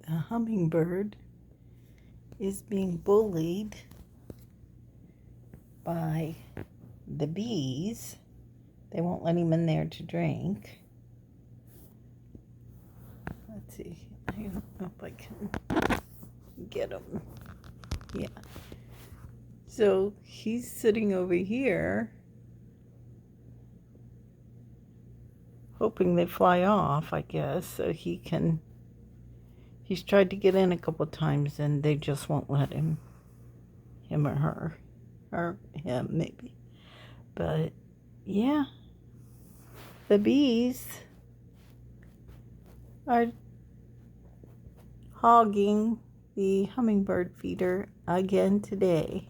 The hummingbird is being bullied by the bees. They won't let him in there to drink. Let's see. I don't know if I can get him. Yeah. So he's sitting over here, hoping they fly off, I guess, so he can. He's tried to get in a couple times and they just won't let him. Him or her. Or him, maybe. But, yeah. The bees are hogging the hummingbird feeder again today.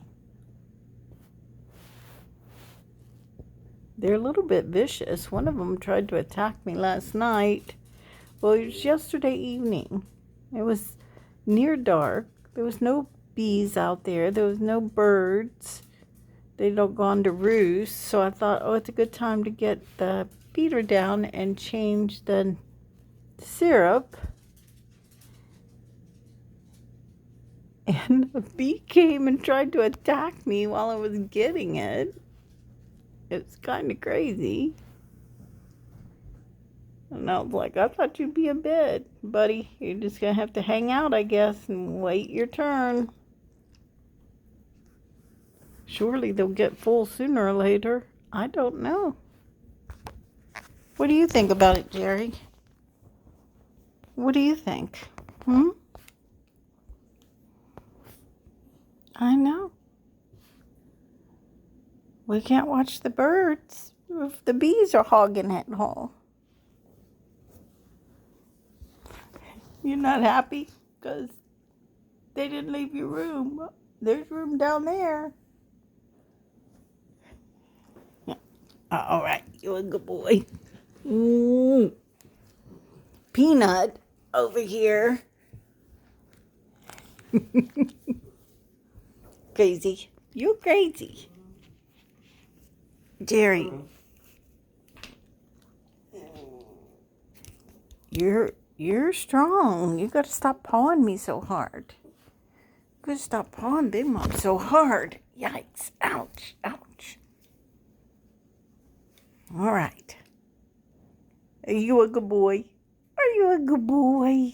They're a little bit vicious. One of them tried to attack me last night. Well, it was yesterday evening. It was near dark. There was no bees out there. There was no birds. They'd all gone to roost. So I thought, oh, it's a good time to get the feeder down and change the syrup. And a bee came and tried to attack me while I was getting it. It was kind of crazy. And I was like, I thought you'd be in bed, buddy. You're just going to have to hang out, I guess, and wait your turn. Surely they'll get full sooner or later. I don't know. What do you think about it, Jerry? What do you think? I know. We can't watch the birds if the bees are hogging it whole. You're not happy because they didn't leave your room. There's room down there. Yeah. All right, you're a good boy. Peanut over here. Crazy. You're crazy. Jerry. You're strong. You gotta stop pawing me so hard. You gotta stop pawing Big Mom so hard. Yikes. Ouch. Ouch. All right. Are you a good boy? Are you a good boy?